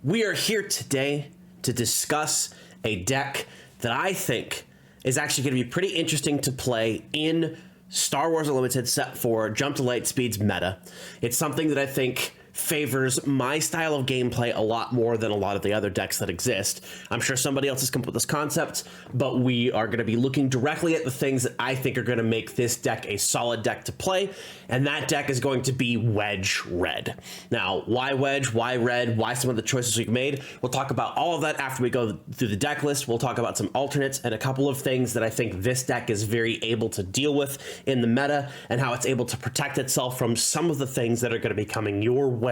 We are here today to discuss a deck that I think is actually going to be pretty interesting to play in Star Wars Unlimited Set 4 Jump to Lightspeed's meta. It's something that I think favors my style of gameplay a lot more than a lot of the other decks that exist. I'm sure somebody else has come up with this concept, but we are going to be looking directly at the things that I think are going to make this deck a solid deck to play, and that deck is going to be Wedge Red. Now, why Wedge? Why Red? Why some of the choices we've made? We'll talk about all of that after we go through the deck list. We'll talk about some alternates and a couple of things that I think this deck is very able to deal with in the meta, and how it's able to protect itself from some of the things that are going to be coming your way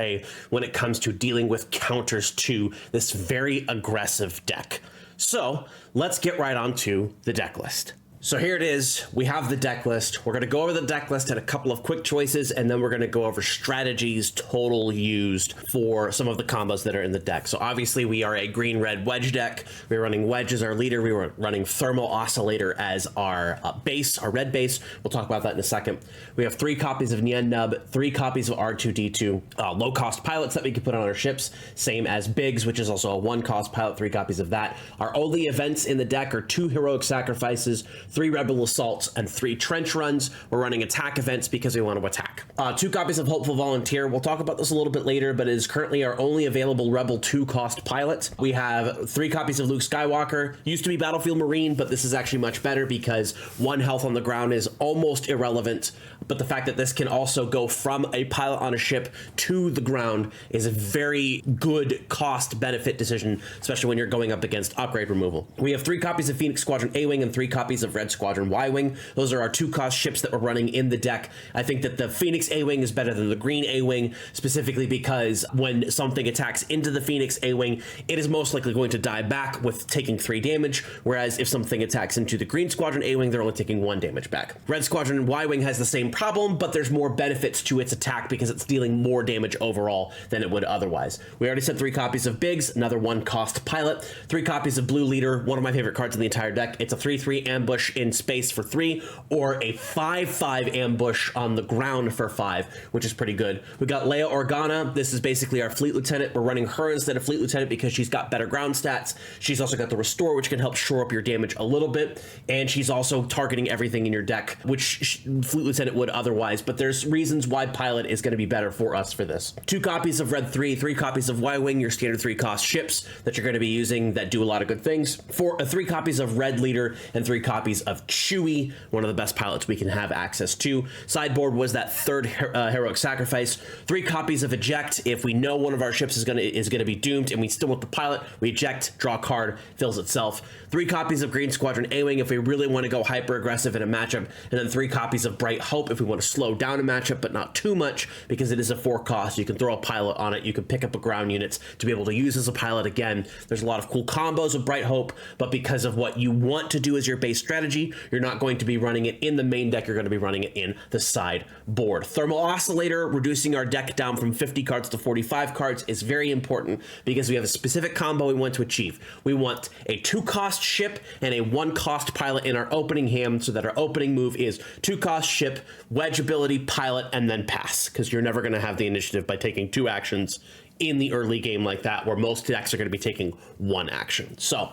when it comes to dealing with counters to this very aggressive deck. So let's get right onto the deck list. So here it is. We have the deck list. We're going to go over the deck list and a couple of quick choices, and then we're going to go over strategies total used for some of the combos that are in the deck. So obviously we are a green-red Wedge deck. We're running Wedge as our leader. We were running Thermal Oscillator as our base, our red base. We'll talk about that in a second. We have 3 copies of Nien Nub, 3 copies of R2-D2, low-cost pilots that we can put on our ships, same as Biggs, which is also a 1-cost pilot, 3 copies of that. Our only events in the deck are 2 Heroic Sacrifices, 3 Rebel Assaults, and 3 Trench Runs. We're running attack events because we want to attack. 2 copies of Hopeful Volunteer. We'll talk about this a little bit later, but it is currently our only available Rebel 2-cost pilot. We have 3 copies of Luke Skywalker. Used to be Battlefield Marine, but this is actually much better because 1 health on the ground is almost irrelevant, but the fact that this can also go from a pilot on a ship to the ground is a very good cost-benefit decision, especially when you're going up against upgrade removal. We have 3 copies of Phoenix Squadron A-Wing and 3 copies of Red Squadron Y-Wing. Those are our 2-cost ships that we're running in the deck. I think that the Phoenix A-Wing is better than the Green A-Wing, specifically because when something attacks into the Phoenix A-Wing, it is most likely going to die back with taking 3 damage, whereas if something attacks into the Green Squadron A-Wing, they're only taking 1 damage back. Red Squadron Y-Wing has the same problem, but there's more benefits to its attack because it's dealing more damage overall than it would otherwise. We already said 3 copies of Biggs, another 1-cost pilot, 3 copies of Blue Leader, one of my favorite cards in the entire deck. It's a 3/3 ambush in space for 3, or a 5/5 ambush on the ground for 5, which is pretty good. We got Leia Organa. This is basically our Fleet Lieutenant. We're running her instead of Fleet Lieutenant because she's got better ground stats. She's also got the Restore, which can help shore up your damage a little bit, and she's also targeting everything in your deck, which Fleet Lieutenant would otherwise, but there's reasons why Pilot is going to be better for us for this. 2 copies of Red 3, 3 copies of Y-Wing, your standard 3-cost ships that you're going to be using that do a lot of good things. 3 copies of Red Leader and 3 copies of Chewie, one of the best pilots we can have access to. Sideboard was that 3rd Heroic Sacrifice. 3 copies of Eject. If we know one of our ships is gonna be doomed and we still want the pilot, we eject, draw a card, fills itself. 3 copies of Green Squadron A-Wing if we really want to go hyper aggressive in a matchup, and then 3 copies of Bright Hope if we want to slow down a matchup but not too much because it is a 4-cost. You can throw a pilot on it. You can pick up a ground unit to be able to use as a pilot again. There's a lot of cool combos with Bright Hope, but because of what you want to do as your base strategy, you're not going to be running it in the main deck. You're going to be running it in the sideboard. Thermal Oscillator, reducing our deck down from 50 cards to 45 cards, is very important because we have a specific combo we want to achieve. We want a 2-cost ship and a 1-cost pilot in our opening hand, so that our opening move is 2-cost ship, Wedge ability, pilot, and then pass, because you're never going to have the initiative by taking 2 actions in the early game like that, where most decks are going to be taking 1 action. So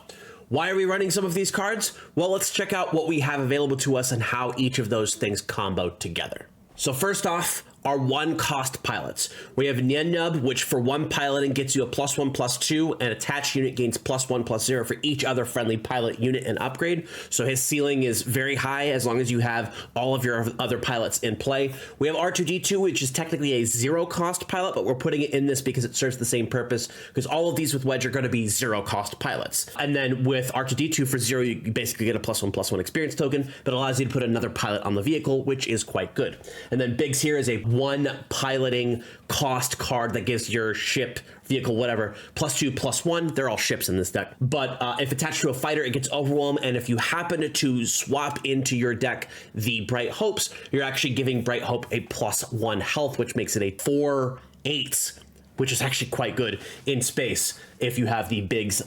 why are we running some of these cards? Well, let's check out what we have available to us and how each of those things combo together. So first off, our 1-cost pilots. We have Nien Nub, which for 1 piloting gets you a +1/+2, and attached unit gains +1/+0 for each other friendly pilot unit and upgrade. So his ceiling is very high as long as you have all of your other pilots in play. We have R2-D2, which is technically a 0-cost pilot, but we're putting it in this because it serves the same purpose, because all of these with Wedge are going to be 0-cost pilots. And then with R2-D2 for 0, you basically get a +1/+1 experience token, but allows you to put another pilot on the vehicle, which is quite good. And then Biggs here is a 1 piloting cost card that gives your ship, vehicle, whatever, +2/+1. They're all ships in this deck. But if attached to a fighter, it gets Overwhelm, and if you happen to swap into your deck the Bright Hopes, you're actually giving Bright Hope a +1 health, which makes it a 4/8 which is actually quite good in space if you have the Biggs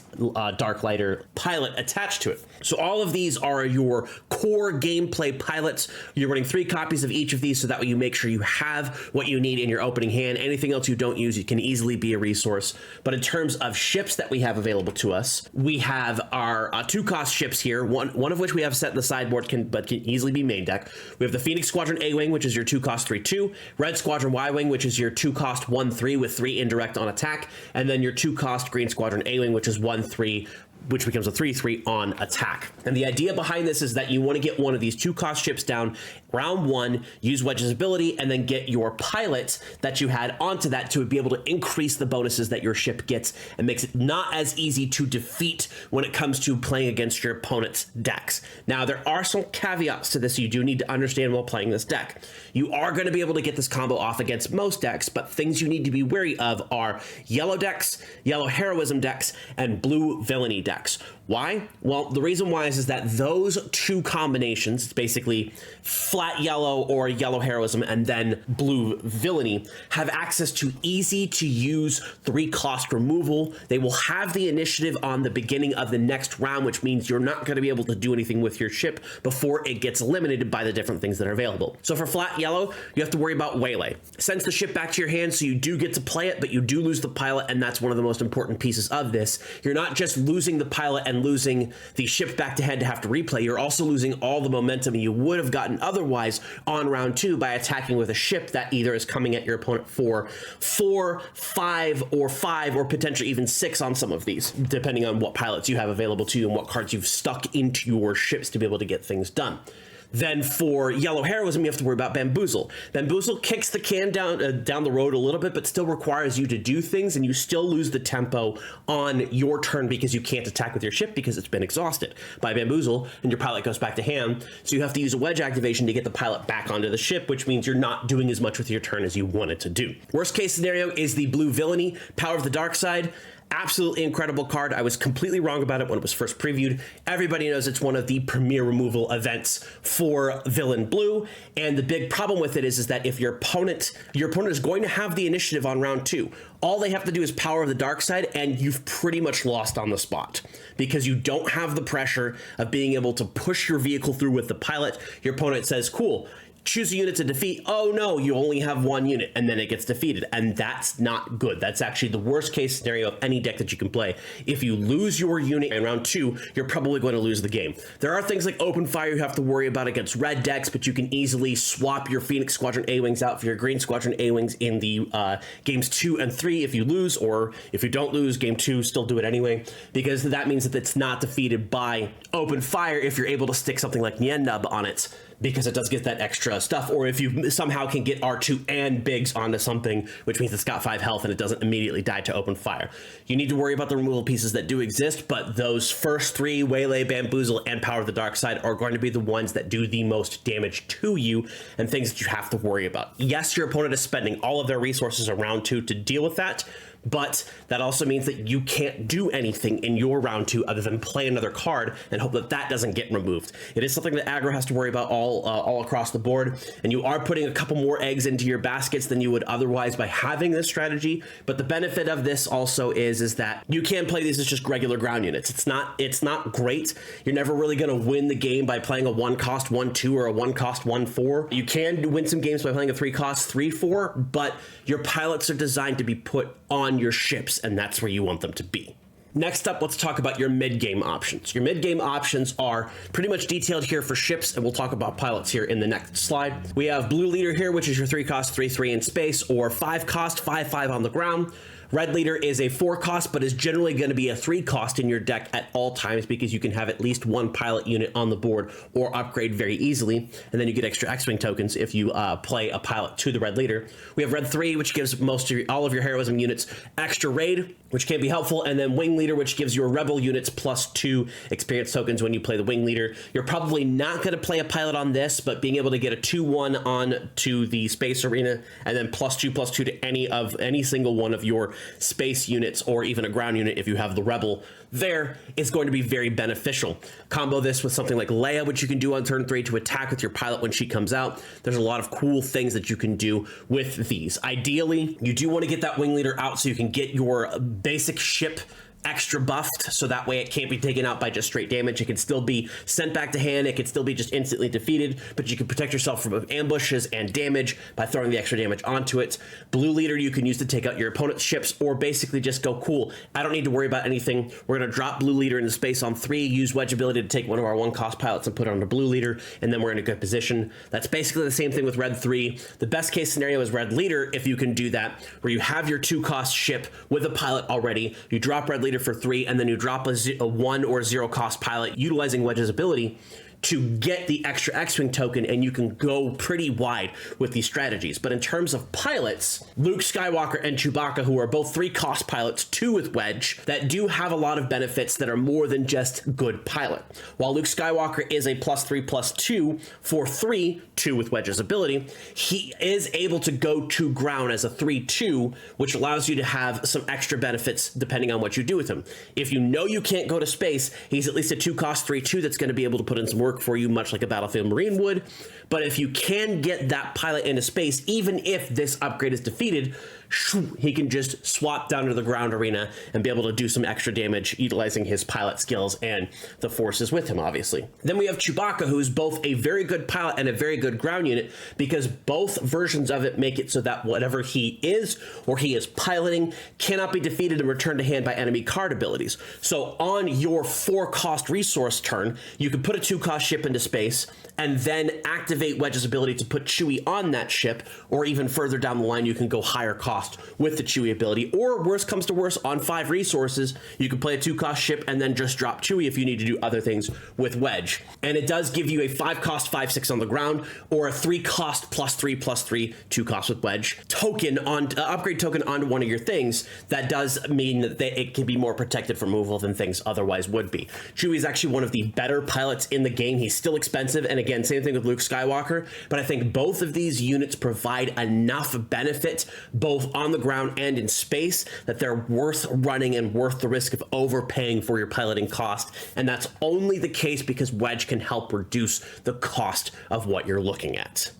Dark Lighter pilot attached to it. So all of these are your core gameplay pilots. You're running 3 copies of each of these, so that way you make sure you have what you need in your opening hand. Anything else you don't use, it can easily be a resource. But in terms of ships that we have available to us, we have our 2-cost ships here, one of which we have set in the sideboard, but can easily be main deck. We have the Phoenix Squadron A-Wing, which is your 2-cost 3/2, Red Squadron Y-Wing, which is your 2-cost 1/3 with 3 indirect on attack, and then your 2-cost Green Squadron A-Wing, which is 1/3, which becomes a 3/3 on attack. And the idea behind this is that you want to get one of these 2-cost ships down round 1, use Wedge's ability, and then get your pilot that you had onto that to be able to increase the bonuses that your ship gets, and makes it not as easy to defeat when it comes to playing against your opponent's decks. Now, there are some caveats to this you do need to understand while playing this deck. You are going to be able to get this combo off against most decks, but things you need to be wary of are yellow decks, yellow heroism decks, and blue villainy decks. Why? Well, the reason why is that those 2 combinations, it's basically flat yellow or yellow heroism and then blue villainy, have access to easy to use 3-cost removal. They will have the initiative on the beginning of the next round, which means you're not going to be able to do anything with your ship before it gets eliminated by the different things that are available. So for flat yellow, you have to worry about waylay. Sends the ship back to your hand, so you do get to play it, but you do lose the pilot, and that's one of the most important pieces of this. You're not just losing the pilot and losing the ship back to head to have to replay, you're also losing all the momentum you would have gotten otherwise on round 2 by attacking with a ship that either is coming at your opponent for 4, 5, or potentially even 6 on some of these, depending on what pilots you have available to you and what cards you've stuck into your ships to be able to get things done. Then for yellow heroism, you have to worry about Bamboozle. Bamboozle kicks the can down the road a little bit, but still requires you to do things, and you still lose the tempo on your turn because you can't attack with your ship because it's been exhausted by Bamboozle, and your pilot goes back to hand. So you have to use a Wedge activation to get the pilot back onto the ship, which means you're not doing as much with your turn as you wanted to do. Worst case scenario is the blue villainy, Power of the Dark Side. Absolutely incredible card. I was completely wrong about it when it was first previewed. Everybody knows it's one of the premier removal events for Villain Blue, and the big problem with it is that if your opponent is going to have the initiative on round 2, all they have to do is Power of the Dark Side, and you've pretty much lost on the spot because you don't have the pressure of being able to push your vehicle through with the pilot. Your opponent says, cool, choose a unit to defeat. Oh no, you only have 1 unit, and then it gets defeated, and that's not good. That's actually the worst case scenario of any deck that you can play. If you lose your unit in round 2, you're probably going to lose the game. There are things like open fire you have to worry about against red decks, but you can easily swap your Phoenix Squadron A-Wings out for your Green Squadron A-Wings in the games 2 and 3 if you lose, or if you don't lose, game 2, still do it anyway, because that means that it's not defeated by open fire if you're able to stick something like Nien Nub on it, because it does get that extra stuff, or if you somehow can get R2 and Biggs onto something, which means it's got 5 health and it doesn't immediately die to open fire. You need to worry about the removal pieces that do exist, but those first 3, Waylay, Bamboozle, and Power of the Dark Side, are going to be the ones that do the most damage to you and things that you have to worry about. Yes, your opponent is spending all of their resources in round 2 to deal with that, but that also means that you can't do anything in your round 2 other than play another card and hope that that doesn't get removed. It is something that aggro has to worry about all across the board, and you are putting a couple more eggs into your baskets than you would otherwise by having this strategy. But the benefit of this also is that you can play these as just regular ground units. It's not great. You're never really going to win the game by playing a 1-cost 1/2 or a 1-cost 1/4. You can win some games by playing a 3-cost 3/4, but your pilots are designed to be put on your ships, and that's where you want them to be. Next up, let's talk about your mid-game options. Your mid-game options are pretty much detailed here for ships, and we'll talk about pilots here in the next slide. We have Blue Leader here, which is your 3-cost 3/3 in space, or 5-cost 5/5 on the ground. Red Leader is a 4-cost, but is generally going to be a 3-cost in your deck at all times because you can have at least 1 pilot unit on the board or upgrade very easily, and then you get extra X-Wing tokens if you play a pilot to the Red Leader. We have Red 3, which gives all of your heroism units extra raid, which can be helpful, and then Wing Leader, which gives your Rebel units +2 experience tokens when you play the Wing Leader. You're probably not going to play a pilot on this, but being able to get a 2/1 on to the space arena, and then +2/+2 to any single one of your space units or even a ground unit if you have the Rebel there, is going to be very beneficial. Combo this with something like Leia, which you can do on turn 3 to attack with your pilot when she comes out. There's a lot of cool things that you can do with these. Ideally, you do want to get that wing leader out so you can get your basic ship extra buffed, so that way it can't be taken out by just straight damage. It can still be sent back to hand, it can still be just instantly defeated, but you can protect yourself from ambushes and damage by throwing the extra damage onto it. Blue leader you can use to take out your opponent's ships, or basically just go, cool, I don't need to worry about anything. We're going to drop blue leader into space on 3, use Wedge ability to take one of our 1-cost pilots and put it on the blue leader, and then we're in a good position. That's basically the same thing with red 3. The best case scenario is red leader, if you can do that, where you have your 2-cost ship with a pilot already, you drop red leader for 3, and then you drop a 1 or 0-cost pilot utilizing Wedge's ability to get the extra X-Wing token, and you can go pretty wide with these strategies. But in terms of pilots, Luke Skywalker and Chewbacca, who are both 3-cost pilots, 2 with Wedge, that do have a lot of benefits that are more than just good pilot. While Luke Skywalker is a +3/+2 for 3, 2 with Wedge's ability, he is able to go to ground as a 3/2, which allows you to have some extra benefits depending on what you do with him. If you know you can't go to space, he's at least a 2-cost 3/2 that's going to be able to put in some work for you, much like a Battlefield Marine would. But if you can get that pilot into space, even if this upgrade is defeated, he can just swap down to the ground arena and be able to do some extra damage utilizing his pilot skills and the forces with him, obviously. Then we have Chewbacca, who's both a very good pilot and a very good ground unit, because both versions of it make it so that whatever he is or he is piloting cannot be defeated and returned to hand by enemy card abilities. So on your 4-cost resource turn, you can put a 2-cost ship into space and then activate Wedge's ability to put Chewie on that ship, or even further down the line, you can go higher cost with the Chewie ability, or worst comes to worst, on 5 resources, you can play a 2-cost ship and then just drop Chewie if you need to do other things with Wedge. And it does give you a 5-cost 5/6 on the ground, or a 3-cost +3/+3 2-cost with Wedge token on upgrade token onto one of your things. That does mean that it can be more protected from removal than things otherwise would be. Chewie is actually one of the better pilots in the game. He's still expensive, and again, same thing with Luke Skywalker, but I think both of these units provide enough benefit both on the ground and in space that they're worth running and worth the risk of overpaying for your piloting cost. And that's only the case because Wedge can help reduce the cost of what you're looking at.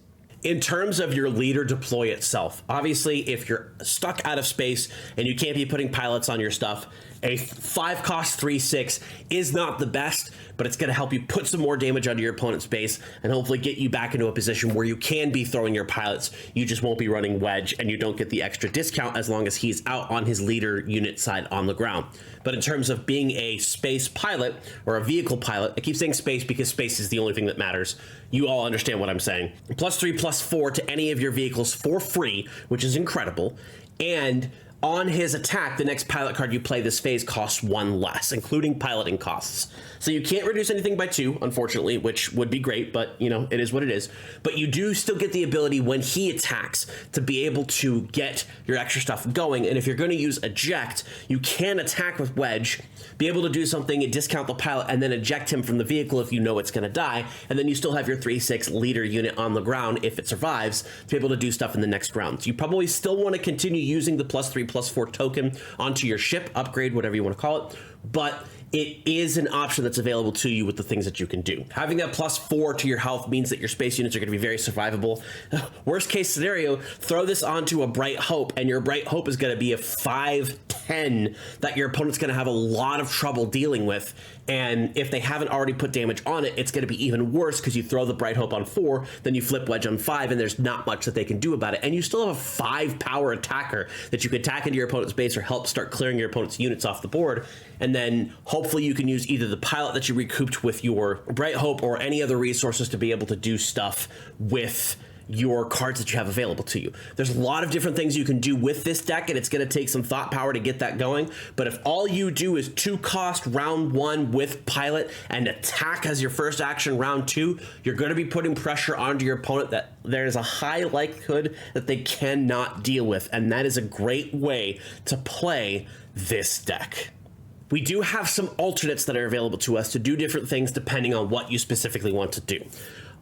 In terms of your leader deploy itself, obviously, if you're stuck out of space and you can't be putting pilots on your stuff, a 5-cost 3/6 is not the best, but it's going to help you put some more damage onto your opponent's base and hopefully get you back into a position where you can be throwing your pilots. You just won't be running Wedge, and you don't get the extra discount as long as he's out on his leader unit side on the ground. But in terms of being a space pilot or a vehicle pilot, I keep saying space because space is the only thing that matters. You all understand what I'm saying. +3/+4 to any of your vehicles for free, which is incredible. And on his attack, the next pilot card you play this phase costs 1 less, including piloting costs. So you can't reduce anything by 2, unfortunately, which would be great, but you know, it is what it is. But you do still get the ability when he attacks to be able to get your extra stuff going. And if you're going to use eject, you can attack with Wedge, be able to do something and discount the pilot, and then eject him from the vehicle if you know it's going to die. And then you still have your 3/6 leader unit on the ground if it survives to be able to do stuff in the next round. So you probably still want to continue using the +3/+4 token onto your ship, upgrade, whatever you want to call it. But it is an option that's available to you with the things that you can do. Having that +4 to your health means that your space units are going to be very survivable. Worst case scenario, throw this onto a Bright Hope, and your Bright Hope is going to be a 5/10 that your opponent's going to have a lot of trouble dealing with. And if they haven't already put damage on it, it's going to be even worse because you throw the Bright Hope on 4, then you flip Wedge on 5, and there's not much that they can do about it. And you still have a 5-power attacker that you can attack into your opponent's base or help start clearing your opponent's units off the board. And then hopefully you can use either the pilot that you recouped with your Bright Hope or any other resources to be able to do stuff with your cards that you have available to you. There's a lot of different things you can do with this deck, and it's going to take some thought power to get that going. But if all you do is 2-cost round 1 with pilot and attack as your first action round 2, you're going to be putting pressure onto your opponent that there's a high likelihood that they cannot deal with. And that is a great way to play this deck. We do have some alternates that are available to us to do different things depending on what you specifically want to do.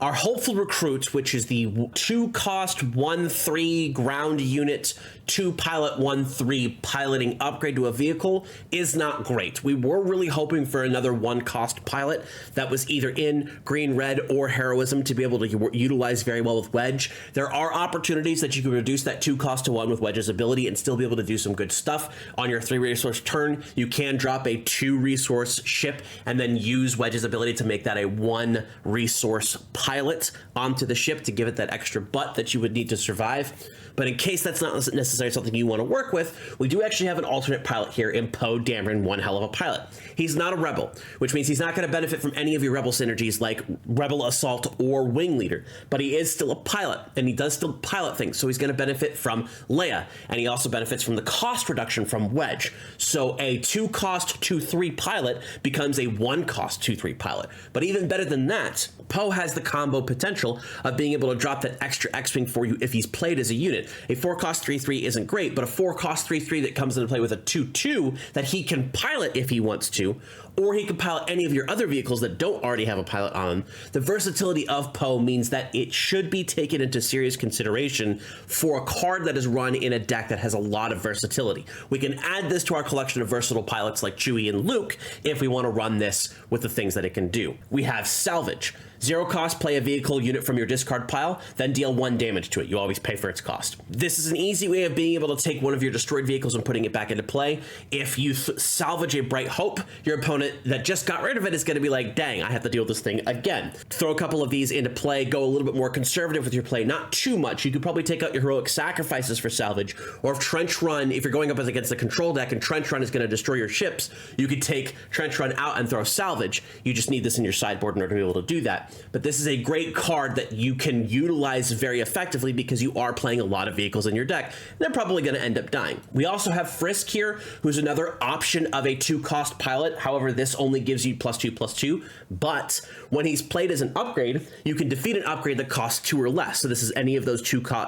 Our Hopeful Recruit, which is the 2-cost 1/3 ground unit 2 pilot 1-3 piloting upgrade to a vehicle is not great. We were really hoping for another 1 cost pilot that was either in green, red, or heroism to be able to utilize very well with Wedge. There are opportunities that you can reduce that 2 cost to 1 with Wedge's ability and still be able to do some good stuff. On your 3 resource turn, you can drop a 2 resource ship and then use Wedge's ability to make that a 1 resource pilot onto the ship to give it that extra butt that you would need to survive. But in case that's not necessarily something you want to work with, we do actually have an alternate pilot here in Poe Dameron, one hell of a pilot. He's not a rebel, which means he's not going to benefit from any of your rebel synergies like Rebel Assault or Wing Leader, but he is still a pilot, and he does still pilot things, so he's going to benefit from Leia, and he also benefits from the cost reduction from Wedge. So a 2 cost 2-3 pilot becomes a 1 cost 2-3 pilot. But even better than that, Poe has the combo potential of being able to drop that extra X-Wing for you if he's played as a unit. A 4 cost 3-3 isn't great, but a 4 cost 3-3 that comes into play with a 2-2 that he can pilot if he wants to, or he can pilot any of your other vehicles that don't already have a pilot on them. The versatility of Poe means that it should be taken into serious consideration for a card that is run in a deck that has a lot of versatility. We can add this to our collection of versatile pilots like Chewie and Luke if we want to run this with the things that it can do. We have Salvage. 0 cost, play a vehicle unit from your discard pile, then deal 1 damage to it. You always pay for its cost. This is an easy way of being able to take one of your destroyed vehicles and putting it back into play. If you salvage a Bright Hope, your opponent that just got rid of it is going to be like, dang, I have to deal with this thing again. Throw a couple of these into play, go a little bit more conservative with your play, not too much. You could probably take out your heroic sacrifices for salvage, or if Trench Run, if you're going up against the control deck and Trench Run is going to destroy your ships, you could take Trench Run out and throw salvage. You just need this in your sideboard in order to be able to do that. But this is a great card that you can utilize very effectively because you are playing a lot of vehicles in your deck. They're probably going to end up dying. We also have Frisk here, who's another option of a 2 cost pilot. However, this only gives you +2/+2, but when he's played as an upgrade, you can defeat an upgrade that costs 2 or less. So this is any of those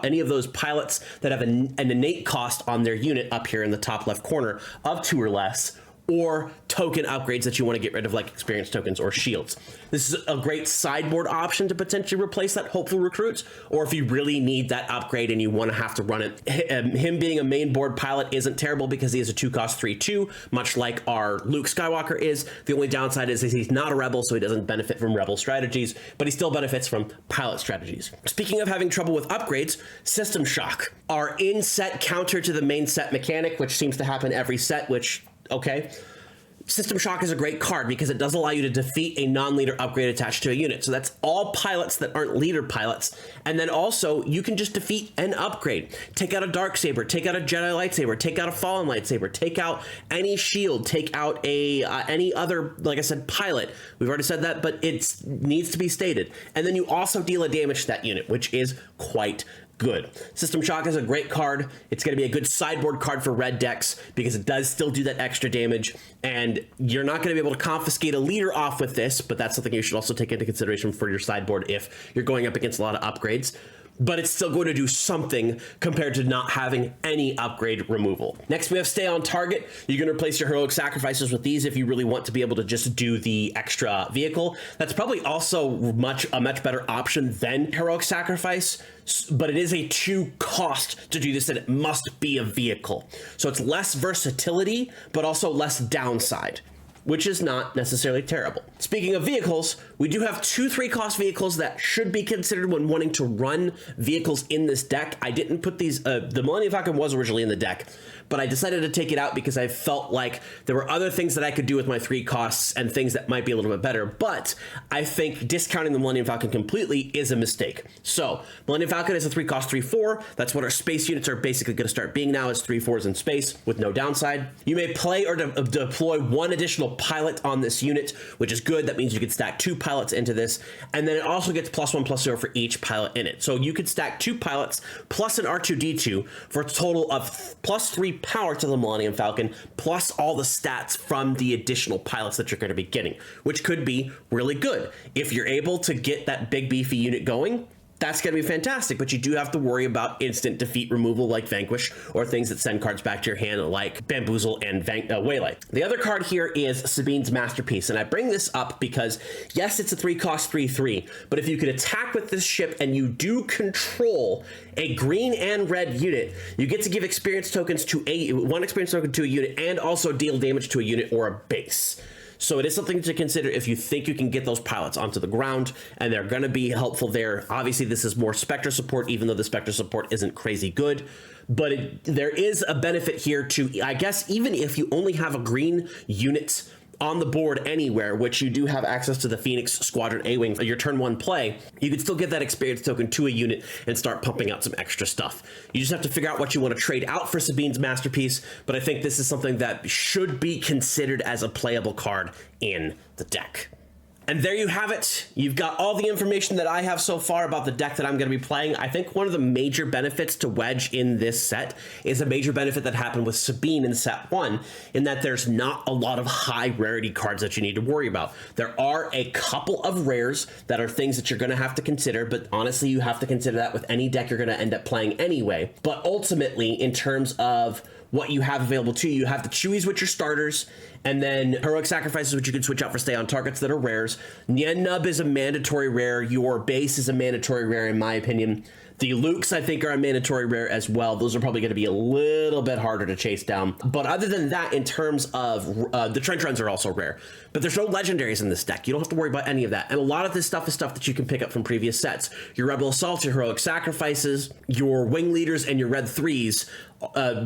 any of those pilots that have an innate cost on their unit up here in the top left corner of 2 or less, or token upgrades that you want to get rid of, like experience tokens or shields. This is a great sideboard option to potentially replace that hopeful recruits, or if you really need that upgrade and you want to have to run it. Him being a main board pilot isn't terrible because he is a 2 cost 3-2, much like our Luke Skywalker is. The only downside is he's not a rebel, so he doesn't benefit from rebel strategies, but he still benefits from pilot strategies. Speaking of having trouble with upgrades, System Shock, our in-set counter to the main set mechanic, which seems to happen every set, which okay. System Shock is a great card because it does allow you to defeat a non-leader upgrade attached to a unit. So that's all pilots that aren't leader pilots. And then also you can just defeat an upgrade. Take out a Darksaber, take out a Jedi lightsaber, take out a Fallen lightsaber, take out any shield, take out a any other, like I said, pilot. We've already said that, but it needs to be stated. And then you also deal a damage to that unit, which is quite good. System Shock is a great card. It's going to be a good sideboard card for red decks because it does still do that extra damage, and you're not going to be able to confiscate a leader off with this, but that's something you should also take into consideration for your sideboard if you're going up against a lot of upgrades. But it's still going to do something compared to not having any upgrade removal. Next, we have Stay on Target. You can replace your heroic sacrifices with these if you really want to be able to just do the extra vehicle. That's probably also a much better option than heroic sacrifice, but it is a 2 cost to do this, and it must be a vehicle. So it's less versatility, but also less downside, which is not necessarily terrible. Speaking of vehicles, we do have 2 3-cost vehicles that should be considered when wanting to run vehicles in this deck. I didn't put these, the Millennium Falcon was originally in the deck, but I decided to take it out because I felt like there were other things that I could do with my 3 costs and things that might be a little bit better, but I think discounting the Millennium Falcon completely is a mistake. So Millennium Falcon is a 3 cost 3-4. That's what our space units are basically going to start being now, is 3-4s in space with no downside. You may play or deploy 1 additional pilot on this unit, which is good. That means you can stack 2 pilots into this, and then it also gets +1/+0 for each pilot in it. So you could stack 2 pilots plus an R2-D2 for a total of +3 power to the Millennium Falcon, plus all the stats from the additional pilots that you're going to be getting, which could be really good. If you're able to get that big beefy unit going, that's going to be fantastic, but you do have to worry about instant defeat removal like Vanquish, or things that send cards back to your hand like Bamboozle and Waylay. The other card here is Sabine's Masterpiece, and I bring this up because, yes, it's a 3-cost 3/3, but if you could attack with this ship and you do control a green and red unit, you get to give experience tokens to one experience token to a unit, and also deal damage to a unit or a base. So it is something to consider if you think you can get those pilots onto the ground, and they're going to be helpful there. Obviously, this is more Spectre support, even though the Spectre support isn't crazy good. But there is a benefit here to, I guess, even if you only have a green unit on the board anywhere, which you do have access to the Phoenix Squadron A-Wing, your turn 1 play, you can still get that experience token to a unit and start pumping out some extra stuff. You just have to figure out what you want to trade out for Sabine's Masterpiece, but I think this is something that should be considered as a playable card in the deck. And there you have it. You've got all the information that I have so far about the deck that I'm going to be playing. I think one of the major benefits to Wedge in this set is a major benefit that happened with Sabine in set 1, in that there's not a lot of high rarity cards that you need to worry about. There are a couple of rares that are things that you're going to have to consider, but honestly, you have to consider that with any deck you're going to end up playing anyway. But ultimately, in terms of what you have available to you, you have the Chewies, which are starters, and then Heroic Sacrifices, which you can switch out for stay on targets that are rares. Nien Nub is a mandatory rare. Your base is a mandatory rare, in my opinion. The Lukes, I think, are a mandatory rare as well. Those are probably going to be a little bit harder to chase down. But other than that, in terms of the Trench Runs are also rare. But there's no legendaries in this deck. You don't have to worry about any of that. And a lot of this stuff is stuff that you can pick up from previous sets. Your Rebel Assaults, your Heroic Sacrifices, your Wing Leaders, and your Red 3s,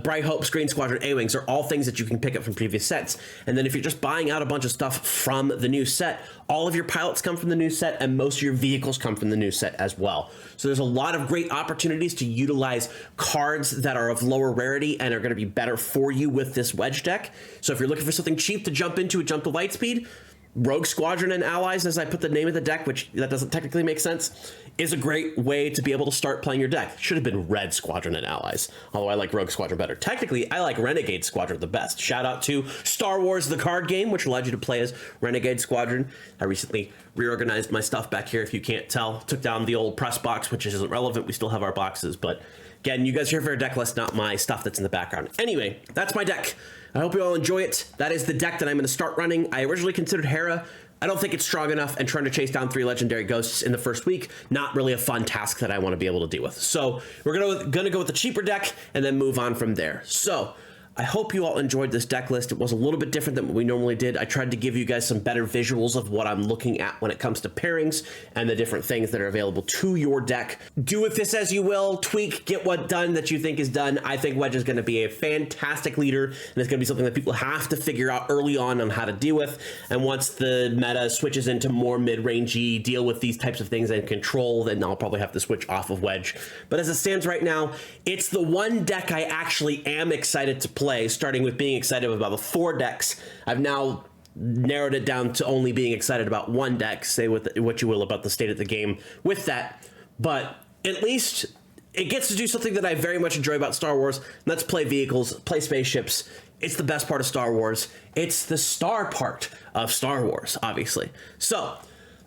Bright Hope's Green Squadron A-Wings are all things that you can pick up from previous sets. And then if you're just buying out a bunch of stuff from the new set, all of your pilots come from the new set, and most of your vehicles come from the new set as well. So there's a lot of great opportunities to utilize cards that are of lower rarity and are going to be better for you with this Wedge deck. So if you're looking for something cheap to jump into, jump to Lightspeed, Rogue Squadron and Allies, as I put the name of the deck, which that doesn't technically make sense, is a great way to be able to start playing your deck. Should have been Red Squadron and Allies, although I like Rogue Squadron better. Technically, I like Renegade Squadron the best. Shout out to Star Wars the card game, which allowed you to play as Renegade Squadron. I recently reorganized my stuff back here, if you can't tell. Took down the old press box, which isn't relevant. We still have our boxes, but again, you guys are here for a deck list, not my stuff that's in the background. Anyway, that's my deck. I hope you all enjoy it. That is the deck that I'm going to start running. I originally considered Hera. I don't think it's strong enough, and trying to chase down 3 legendary ghosts in the first week, not really a fun task that I want to be able to deal with. So we're gonna go with the cheaper deck and then move on from there. So I hope you all enjoyed this deck list. It was a little bit different than what we normally did. I tried to give you guys some better visuals of what I'm looking at when it comes to pairings and the different things that are available to your deck. Do with this as you will. Tweak, get what done that you think is done. I think Wedge is going to be a fantastic leader, and it's going to be something that people have to figure out early on how to deal with. And once the meta switches into more mid-rangey, deal with these types of things and control, then I'll probably have to switch off of Wedge. But as it stands right now, it's the one deck I actually am excited to play, starting with being excited about the 4 decks. I've now narrowed it down to only being excited about 1 deck. Say what you will about the state of the game with that, but at least it gets to do something that I very much enjoy about Star Wars, and that's play vehicles, play spaceships. It's the best part of Star Wars. It's the star part of Star Wars, obviously. So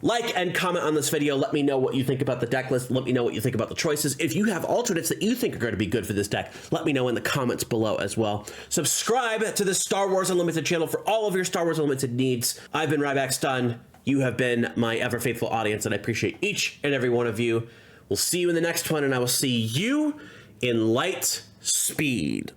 like and comment on this video. Let me know what you think about the deck list. Let me know what you think about the choices. If you have alternates that you think are going to be good for this deck, let me know in the comments below as well. Subscribe to the Star Wars Unlimited channel for all of your Star Wars Unlimited needs. I've been RybackStun. You have been my ever faithful audience, and I appreciate each and every one of you. We'll see you in the next one, and I will see you in Lightspeed.